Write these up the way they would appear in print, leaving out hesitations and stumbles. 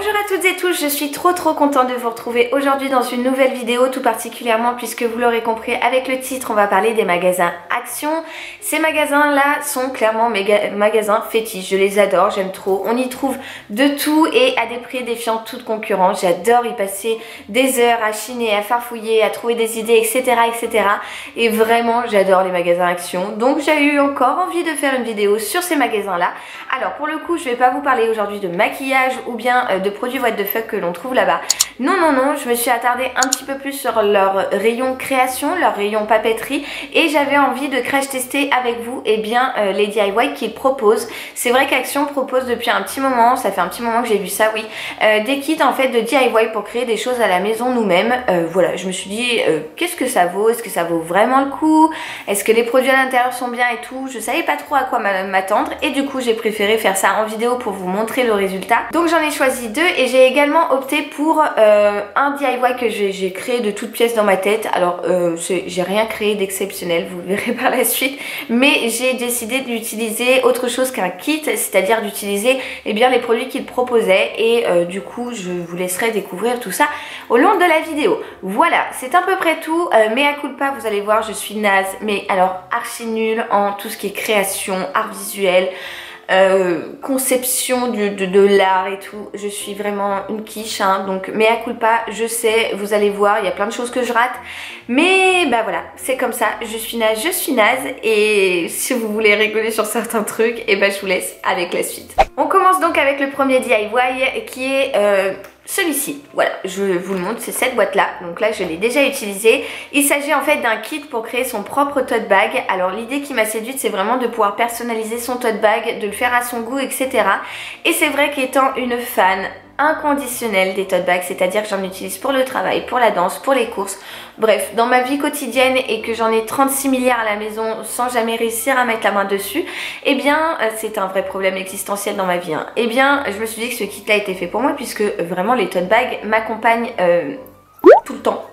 Bonjour à toutes et tous, je suis trop contente de vous retrouver aujourd'hui dans une nouvelle vidéo, tout particulièrement puisque vous l'aurez compris avec le titre, on va parler des magasins Action. Ces magasins là sont clairement magasins fétiches, je les adore, j'aime trop, on y trouve de tout et à des prix défiant toute concurrence. J'adore y passer des heures à chiner, à farfouiller, à trouver des idées, etc. Et vraiment j'adore les magasins Action, donc j'ai eu encore envie de faire une vidéo sur ces magasins là. Alors pour le coup je vais pas vous parler aujourd'hui de maquillage ou bien de produits what the fuck que l'on trouve là-bas. Non, je me suis attardée un petit peu plus sur leur rayon création, leur rayon papeterie et j'avais envie de crash tester avec vous les DIY qu'ils proposent. C'est vrai qu'Action propose depuis un petit moment, ça fait un petit moment que j'ai vu ça, oui, des kits en fait de DIY pour créer des choses à la maison nous-mêmes. Voilà, je me suis dit qu'est-ce que ça vaut? Est-ce que ça vaut vraiment le coup? Est-ce que les produits à l'intérieur sont bien et tout? Je savais pas trop à quoi m'attendre et du coup j'ai préféré faire ça en vidéo pour vous montrer le résultat. Donc j'en ai choisi deux et j'ai également opté pour un DIY que j'ai créé de toutes pièces dans ma tête. Alors j'ai rien créé d'exceptionnel, vous le verrez par la suite, mais j'ai décidé d'utiliser autre chose qu'un kit, c'est-à-dire d'utiliser les produits qu'il proposait et du coup je vous laisserai découvrir tout ça au long de la vidéo. Voilà, c'est à peu près tout. Mea culpa, vous allez voir, je suis naze, mais alors archi nulle en tout ce qui est création, art visuel, conception de l'art et tout. Je suis vraiment une quiche, hein, donc mea culpa, je sais, vous allez voir, il y a plein de choses que je rate, mais bah voilà, c'est comme ça, je suis naze et si vous voulez rigoler sur certains trucs, et je vous laisse avec la suite. On commence donc avec le premier DIY qui est celui-ci. Voilà, je vous le montre, c'est cette boîte là, donc là je l'ai déjà utilisé. Il s'agit en fait d'un kit pour créer son propre tote bag. Alors l'idée qui m'a séduite, c'est vraiment de pouvoir personnaliser son tote bag, de le faire à son goût, etc. Et c'est vrai qu'étant une fan inconditionnelle des tote bags, c'est-à-dire que j'en utilise pour le travail, pour la danse, pour les courses, bref, dans ma vie quotidienne et que j'en ai 36 milliards à la maison sans jamais réussir à mettre la main dessus, c'est un vrai problème existentiel dans ma vie, hein. Je me suis dit que ce kit là était fait pour moi puisque vraiment les tote bags m'accompagnent tout le temps,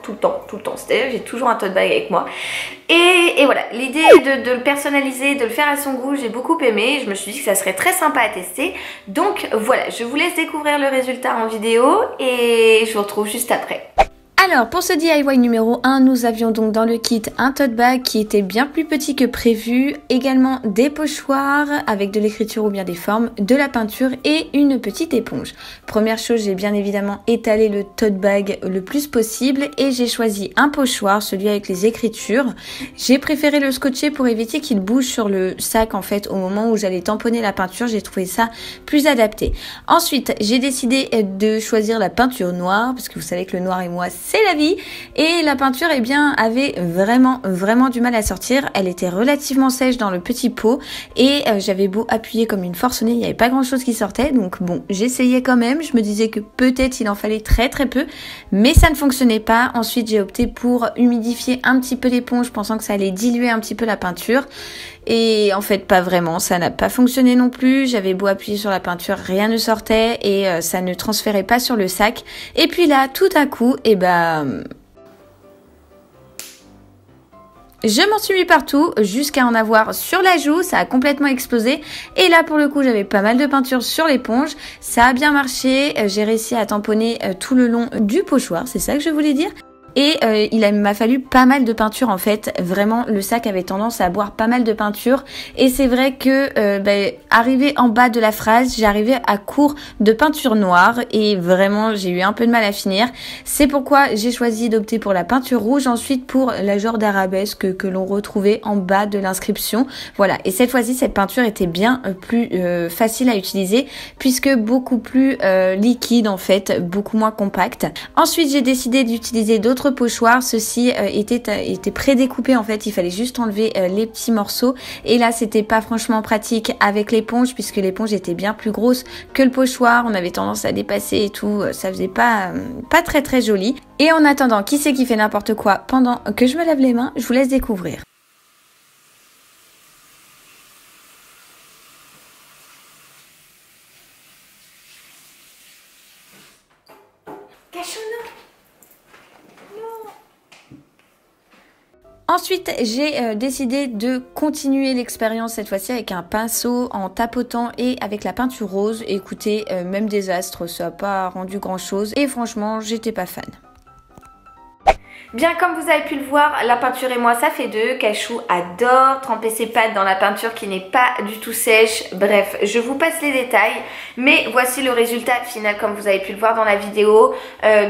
c'est-à-dire j'ai toujours un tote bag avec moi et voilà, l'idée de le personnaliser, de le faire à son goût, j'ai beaucoup aimé. Je me suis dit que ça serait très sympa à tester, donc voilà, je vous laisse découvrir le résultat en vidéo et je vous retrouve juste après. Alors pour ce DIY numéro 1, nous avions donc dans le kit un tote bag qui était bien plus petit que prévu, également des pochoirs avec de l'écriture ou bien des formes, de la peinture et une petite éponge. Première chose, j'ai bien évidemment étalé le tote bag le plus possible et j'ai choisi un pochoir, celui avec les écritures. J'ai préféré le scotcher pour éviter qu'il bouge sur le sac en fait au moment où j'allais tamponner la peinture, j'ai trouvé ça plus adapté. Ensuite, j'ai décidé de choisir la peinture noire parce que vous savez que le noir et moi c'est la vie et la peinture avait vraiment du mal à sortir. Elle était relativement sèche dans le petit pot et j'avais beau appuyer comme une forcenée, il n'y avait pas grand chose qui sortait, donc bon, j'essayais quand même, je me disais que peut-être il en fallait très peu, mais ça ne fonctionnait pas. Ensuite j'ai opté pour humidifier un petit peu l'éponge pensant que ça allait diluer un petit peu la peinture et en fait pas vraiment, ça n'a pas fonctionné non plus. J'avais beau appuyer sur la peinture, rien ne sortait et ça ne transférait pas sur le sac. Et puis là tout à coup, je m'en suis mis partout jusqu'à en avoir sur la joue, ça a complètement explosé et là pour le coup j'avais pas mal de peinture sur l'éponge, ça a bien marché, j'ai réussi à tamponner tout le long du pochoir, c'est ça que je voulais dire. Et il m'a fallu pas mal de peinture en fait, vraiment le sac avait tendance à boire pas mal de peinture et c'est vrai que arrivé en bas de la phrase, j'arrivais à court de peinture noire et vraiment j'ai eu un peu de mal à finir. C'est pourquoi j'ai choisi d'opter pour la peinture rouge, ensuite pour la genre d'arabesque que l'on retrouvait en bas de l'inscription. Voilà, et cette fois-ci cette peinture était bien plus facile à utiliser puisque beaucoup plus liquide en fait, beaucoup moins compacte. Ensuite j'ai décidé d'utiliser d'autres pochoirs, ceux-ci étaient prédécoupés en fait, il fallait juste enlever les petits morceaux et là c'était pas franchement pratique avec l'éponge puisque l'éponge était bien plus grosse que le pochoir, on avait tendance à dépasser et tout, ça faisait pas très joli. Et en attendant, qui c'est qui fait n'importe quoi pendant que je me lave les mains, je vous laisse découvrir. Ensuite, j'ai décidé de continuer l'expérience cette fois-ci avec un pinceau en tapotant et avec la peinture rose. Écoutez, même désastre, ça n'a pas rendu grand-chose et franchement, j'étais pas fan. Bien, comme vous avez pu le voir, la peinture et moi ça fait deux. Cachou adore tremper ses pattes dans la peinture qui n'est pas du tout sèche. Bref, je vous passe les détails, mais voici le résultat final comme vous avez pu le voir dans la vidéo.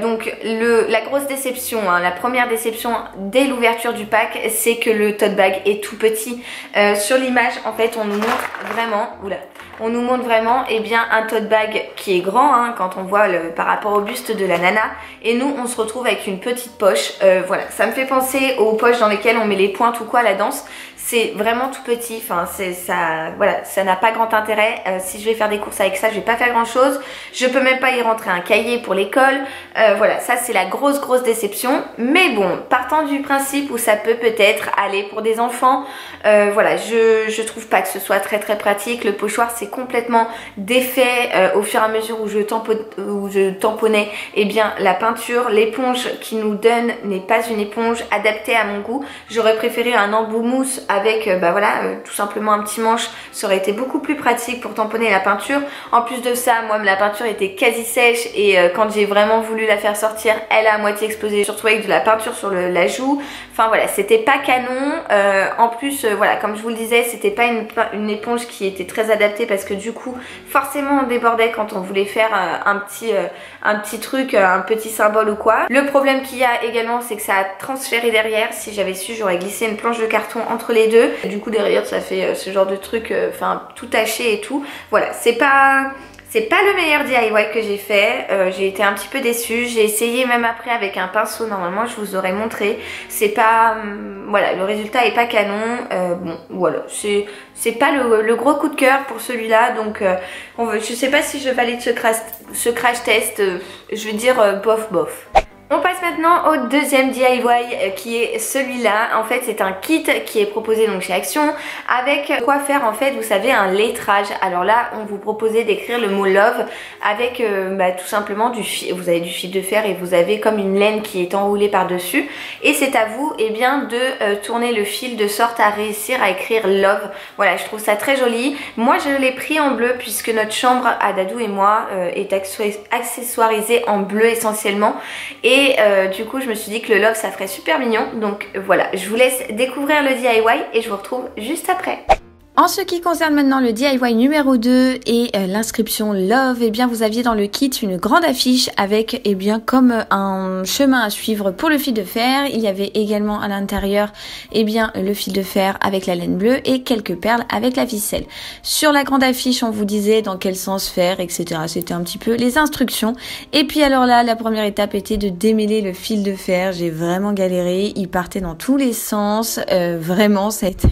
Donc la grosse déception, la première déception dès l'ouverture du pack, c'est que le tote bag est tout petit. Sur l'image, en fait, on nous montre vraiment un tote bag qui est grand quand on voit par rapport au buste de la nana, et nous on se retrouve avec une petite poche. Voilà, ça me fait penser aux poches dans lesquelles on met les pointes ou quoi à la danse. C'est vraiment tout petit, ça n'a pas grand intérêt. Si je vais faire des courses avec ça, je vais pas faire grand chose. Je peux même pas y rentrer un cahier pour l'école. Voilà, ça c'est la grosse déception. Mais bon, partant du principe où ça peut-être aller pour des enfants, voilà, je trouve pas que ce soit très pratique. Le pochoir s'est complètement défait au fur et à mesure où je tamponnais la peinture. L'éponge qui nous donne n'est pas une éponge adaptée à mon goût. J'aurais préféré un embout mousse avec tout simplement un petit manche. Ça aurait été beaucoup plus pratique pour tamponner la peinture. En plus de ça, moi la peinture était quasi sèche et quand j'ai vraiment voulu la faire sortir, elle a à moitié explosé, surtout avec de la peinture sur la joue. Enfin voilà, c'était pas canon. En plus, voilà, comme je vous le disais, c'était pas une éponge qui était très adaptée parce que du coup, forcément on débordait quand on voulait faire un petit truc, un petit symbole ou quoi. Le problème qu'il y a également, c'est que ça a transféré derrière. Si j'avais su, j'aurais glissé une planche de carton entre les deux. Du coup derrière ça fait ce genre de truc, tout taché et tout. Voilà, c'est pas le meilleur DIY que j'ai fait. J'ai été un petit peu déçue. J'ai essayé même après avec un pinceau. Normalement je vous aurais montré. C'est pas voilà, le résultat est pas canon. Bon voilà, c'est pas le gros coup de cœur pour celui-là. Donc je sais pas si je valide ce crash test. Je veux dire bof. On passe maintenant au deuxième DIY qui est celui-là. En fait c'est un kit qui est proposé donc chez Action avec quoi faire en fait, vous savez, un lettrage. Alors là on vous proposait d'écrire le mot love avec tout simplement du fil. Vous avez du fil de fer et vous avez comme une laine qui est enroulée par dessus, et c'est à vous de tourner le fil de sorte à réussir à écrire love. Voilà, je trouve ça très joli. Moi je l'ai pris en bleu puisque notre chambre à Dadou et moi est accessoirisée en bleu essentiellement, et du coup je me suis dit que le love ça ferait super mignon. Donc voilà, je vous laisse découvrir le DIY et je vous retrouve juste après. En ce qui concerne maintenant le DIY numéro 2 et l'inscription Love, eh bien vous aviez dans le kit une grande affiche avec comme un chemin à suivre pour le fil de fer. Il y avait également à l'intérieur le fil de fer avec la laine bleue et quelques perles avec la ficelle. Sur la grande affiche on vous disait dans quel sens faire, etc. C'était un petit peu les instructions. Et puis alors là, la première étape était de démêler le fil de fer. J'ai vraiment galéré, il partait dans tous les sens. Vraiment ça a été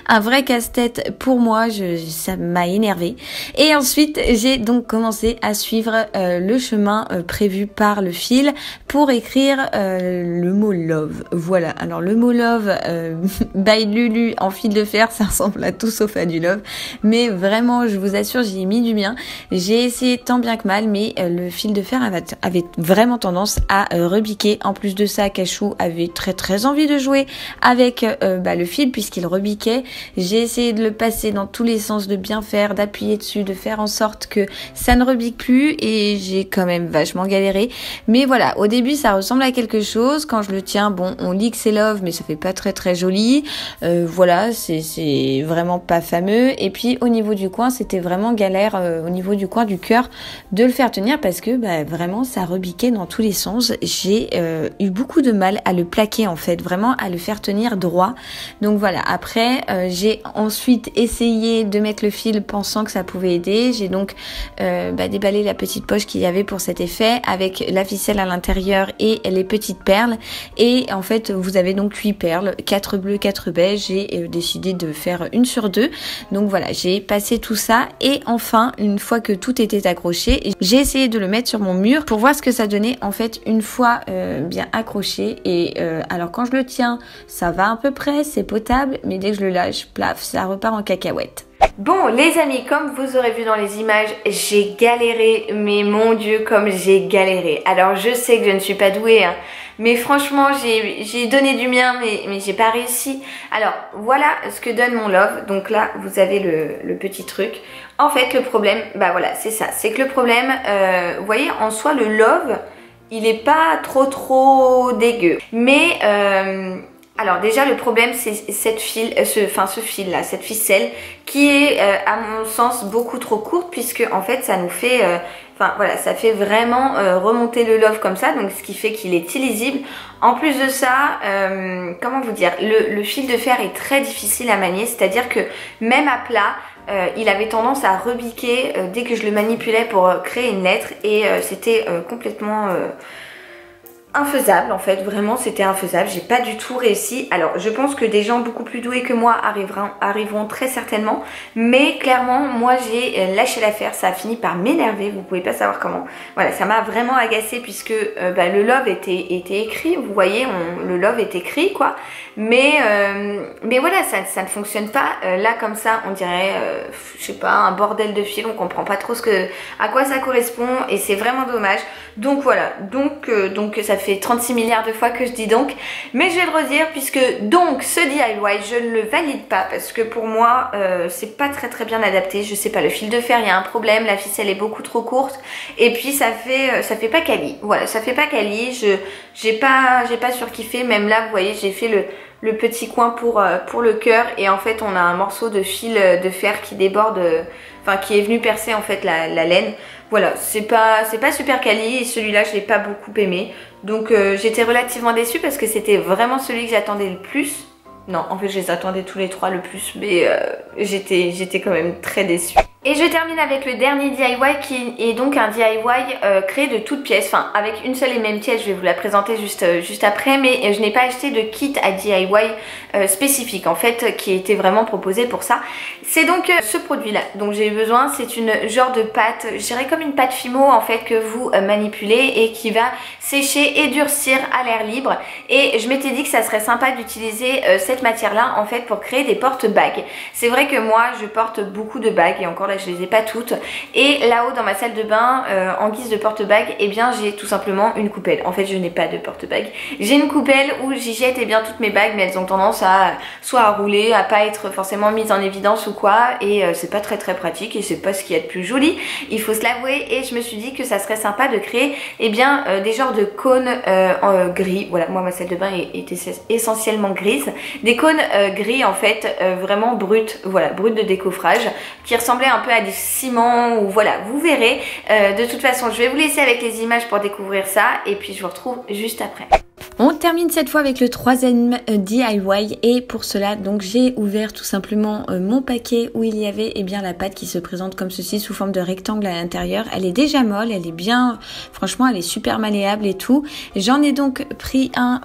un vrai casse-tête pour moi, ça m'a énervée. Et ensuite, j'ai donc commencé à suivre le chemin prévu par le fil pour écrire le mot love. Voilà, alors le mot love by Lulu en fil de fer, ça ressemble à tout sauf à du love. Mais vraiment, je vous assure, j'y ai mis du mien. J'ai essayé tant bien que mal, mais le fil de fer avait vraiment tendance à rebiquer. En plus de ça, Cachou avait très envie de jouer avec le fil puisqu'il rebiquait. J'ai essayé de le passer dans tous les sens, de bien faire, d'appuyer dessus, de faire en sorte que ça ne rebique plus, et j'ai quand même vachement galéré. Mais voilà, au début ça ressemble à quelque chose. Quand je le tiens, bon, on lit que c'est love, mais ça fait pas très joli. Voilà, c'est vraiment pas fameux. Et puis au niveau du coin, c'était vraiment galère au niveau du coin du cœur de le faire tenir parce que vraiment ça rebiquait dans tous les sens. J'ai eu beaucoup de mal à le plaquer en fait, vraiment à le faire tenir droit. Donc voilà, après j'ai ensuite essayé de mettre le fil pensant que ça pouvait aider. J'ai donc déballé la petite poche qu'il y avait pour cet effet avec la ficelle à l'intérieur et les petites perles. Et en fait vous avez donc 8 perles, 4 bleues, 4 beiges. J'ai décidé de faire une sur 2. Donc voilà, j'ai passé tout ça et enfin une fois que tout était accroché, j'ai essayé de le mettre sur mon mur pour voir ce que ça donnait en fait une fois bien accroché. Et alors quand je le tiens, ça va à peu près, c'est potable, mais dès que je le lâche, plaf, ça repart en cacahuète. Bon les amis, comme vous aurez vu dans les images, j'ai galéré, mais mon dieu comme j'ai galéré. Alors je sais que je ne suis pas douée, hein, mais franchement j'ai donné du mien, mais j'ai pas réussi. Alors voilà ce que donne mon love. Donc là vous avez le petit truc. En fait le problème, bah voilà c'est ça, c'est que le problème, vous voyez en soi le love, il est pas trop dégueu. Mais alors déjà le problème c'est cette ce fil là, cette ficelle qui est à mon sens beaucoup trop courte, puisque en fait ça nous fait, voilà, ça fait vraiment remonter le love comme ça, donc ce qui fait qu'il est illisible. En plus de ça, comment vous dire, le fil de fer est très difficile à manier, c'est-à-dire que même à plat, il avait tendance à rebiquer dès que je le manipulais pour créer une lettre, et c'était complètement infaisable en fait, vraiment c'était infaisable, j'ai pas du tout réussi. Alors je pense que des gens beaucoup plus doués que moi arriveront très certainement, mais clairement moi j'ai lâché l'affaire, ça a fini par m'énerver, vous pouvez pas savoir comment. Voilà, ça m'a vraiment agacée, puisque le love était écrit, vous voyez, le love est écrit quoi, mais voilà, ça ne fonctionne pas. Là comme ça on dirait, je sais pas, un bordel de fil, on comprend pas trop à quoi ça correspond, et c'est vraiment dommage. Donc voilà, donc ça fait 36 milliards de fois que je dis donc, mais je vais le redire, puisque donc ce DIY je ne le valide pas, parce que pour moi c'est pas très bien adapté. Je sais pas, le fil de fer il y a un problème, la ficelle est beaucoup trop courte, et puis ça fait pas quali. Voilà, ça fait pas quali, j'ai pas surkiffé. Même là vous voyez, j'ai fait le petit coin pour le cœur, et en fait on a un morceau de fil de fer qui déborde, qui est venu percer en fait la laine. Voilà, c'est pas super quali, et celui-là je l'ai pas beaucoup aimé. Donc j'étais relativement déçue, parce que c'était vraiment celui que j'attendais le plus. Non, en fait je les attendais tous les trois le plus, mais j'étais quand même très déçue. Et je termine avec le dernier DIY, qui est donc un DIY créé de toutes pièces, enfin avec une seule et même pièce. Je vais vous la présenter juste après, mais je n'ai pas acheté de kit à DIY spécifique en fait, qui était vraiment proposé pour ça. C'est donc ce produit là dont j'ai eu besoin. C'est une genre de pâte, je dirais comme une pâte Fimo en fait, que vous manipulez et qui va sécher et durcir à l'air libre. Et je m'étais dit que ça serait sympa d'utiliser cette matière là en fait pour créer des porte-bagues. C'est vrai que moi je porte beaucoup de bagues, et encore là je les ai pas toutes, et là-haut dans ma salle de bain en guise de porte-bague, eh bien j'ai tout simplement une coupelle. En fait je n'ai pas de porte-bague, j'ai une coupelle où j'y jette toutes mes bagues, mais elles ont tendance à soit à rouler, à pas être forcément mises en évidence ou quoi, et c'est pas très pratique, et c'est pas ce qu'il y a de plus joli, il faut se l'avouer. Et je me suis dit que ça serait sympa de créer des genres de cônes en gris. Voilà, moi ma salle de bain était essentiellement grise, des cônes gris en fait, vraiment bruts, voilà, bruts de décoffrage, qui ressemblaient un peu à du ciment, ou voilà, vous verrez. De toute façon je vais vous laisser avec les images pour découvrir ça, et puis je vous retrouve juste après. On termine cette fois avec le troisième DIY, et pour cela donc j'ai ouvert tout simplement mon paquet où il y avait la pâte qui se présente comme ceci sous forme de rectangle à l'intérieur. Elle est déjà molle, elle est bien, franchement elle est super malléable et tout. J'en ai donc pris un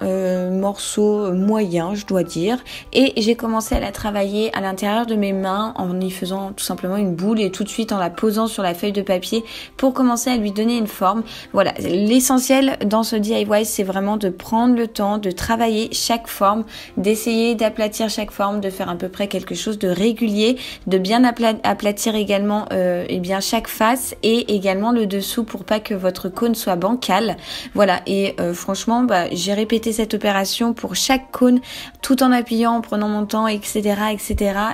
morceau moyen, je dois dire, et j'ai commencé à la travailler à l'intérieur de mes mains en y faisant tout simplement une boule, et tout de suite en la posant sur la feuille de papier pour commencer à lui donner une forme. Voilà, l'essentiel dans ce DIY c'est vraiment de prendre le temps de travailler chaque forme, d'essayer d'aplatir chaque forme, de faire à peu près quelque chose de régulier, de bien aplatir également chaque face, et également le dessous, pour pas que votre cône soit bancal. Voilà, et franchement j'ai répété cette opération pour chaque cône, tout en appuyant, en prenant mon temps, etc.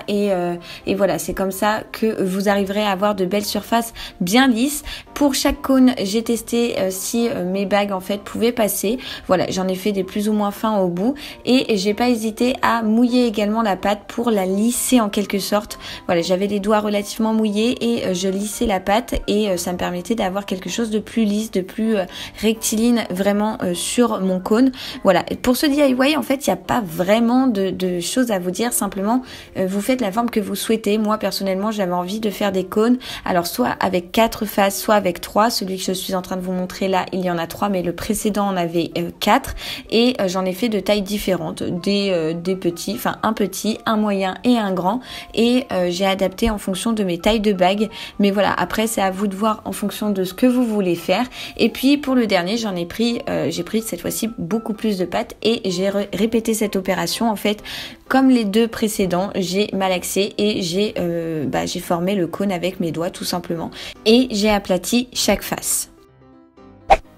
Et voilà, c'est comme ça que vous arriverez à avoir de belles surfaces bien lisses. Pour chaque cône j'ai testé si mes bagues en fait pouvaient passer. Voilà, j'en ai fait des plus ou moins fins au bout, et j'ai pas hésité à mouiller également la pâte pour la lisser en quelque sorte. Voilà, j'avais les doigts relativement mouillés, et je lissais la pâte, et ça me permettait d'avoir quelque chose de plus lisse, de plus rectiligne vraiment sur mon cône. Voilà, pour ce DIY en fait il n'y a pas vraiment de choses à vous dire, simplement vous faites la forme que vous souhaitez. Moi personnellement j'avais envie de faire des cônes, alors soit avec 4 faces, soit avec 3. Celui que je suis en train de vous montrer là, il y en a 3, mais le précédent en avait 4. et j'en ai fait de tailles différentes, des petits, enfin un petit, un moyen et un grand, et j'ai adapté en fonction de mes tailles de bagues. Mais voilà, après c'est à vous de voir en fonction de ce que vous voulez faire. Et puis pour le dernier, j'ai pris cette fois-ci beaucoup plus de pâte et j'ai répété cette opération en fait comme les deux précédents. J'ai malaxé et j'ai formé le cône avec mes doigts tout simplement, et j'ai aplati chaque face.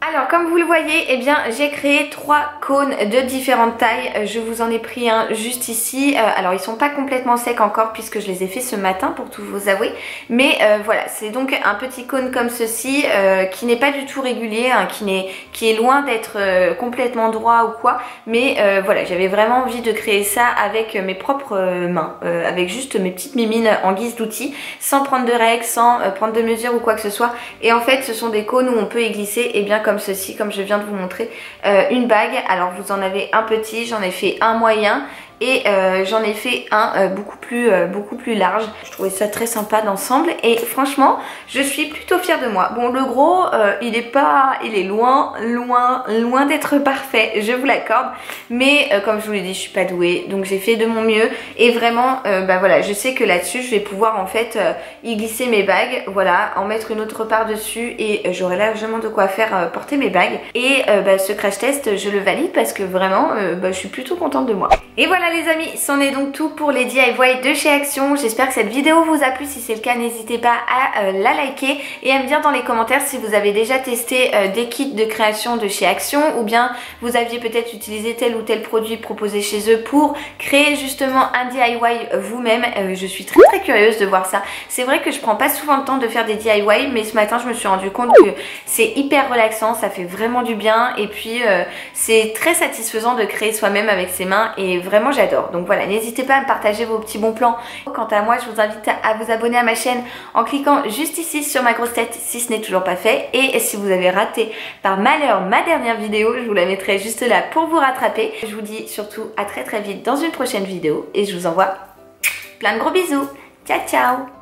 Alors comme vous le voyez, eh bien j'ai créé 3 cônes de différentes tailles. Je vous en ai pris un juste ici. Alors ils sont pas complètement secs encore puisque je les ai fait ce matin pour tout vous avouer. Mais voilà, c'est donc un petit cône comme ceci qui n'est pas du tout régulier, hein, qui est loin d'être complètement droit ou quoi. Mais voilà, j'avais vraiment envie de créer ça avec mes propres mains, avec juste mes petites mimines en guise d'outils, sans prendre de règles, sans prendre de mesure ou quoi que ce soit. Et en fait ce sont des cônes où on peut y glisser, et bien comme ceci, comme je viens de vous montrer, une bague. Alors vous en avez un petit, j'en ai fait un moyen et j'en ai fait un beaucoup plus large. Je trouvais ça très sympa d'ensemble et franchement je suis plutôt fière de moi. Bon, le gros il est loin d'être parfait, je vous l'accorde, mais comme je vous l'ai dit, je suis pas douée, donc j'ai fait de mon mieux. Et vraiment voilà, je sais que là-dessus je vais pouvoir en fait y glisser mes bagues, voilà, en mettre une autre part dessus, et j'aurai largement de quoi faire porter mes bagues. Et ce crash test je le valide parce que vraiment je suis plutôt contente de moi. Et voilà les amis, c'en est donc tout pour les DIY de chez Action. J'espère que cette vidéo vous a plu. Si c'est le cas, n'hésitez pas à la liker et à me dire dans les commentaires si vous avez déjà testé des kits de création de chez Action, ou bien vous aviez peut-être utilisé tel ou tel produit proposé chez eux pour créer justement un DIY vous-même. Je suis très curieuse de voir ça. C'est vrai que je prends pas souvent le temps de faire des DIY, mais ce matin je me suis rendu compte que c'est hyper relaxant, ça fait vraiment du bien, et puis c'est très satisfaisant de créer soi-même avec ses mains, et vraiment j'adore. Donc voilà, n'hésitez pas à me partager vos petits bons plans. Quant à moi, je vous invite à vous abonner à ma chaîne en cliquant juste ici sur ma grosse tête si ce n'est toujours pas fait. Et si vous avez raté par malheur ma dernière vidéo, je vous la mettrai juste là pour vous rattraper. Je vous dis surtout à très vite dans une prochaine vidéo et je vous envoie plein de gros bisous. Ciao ciao.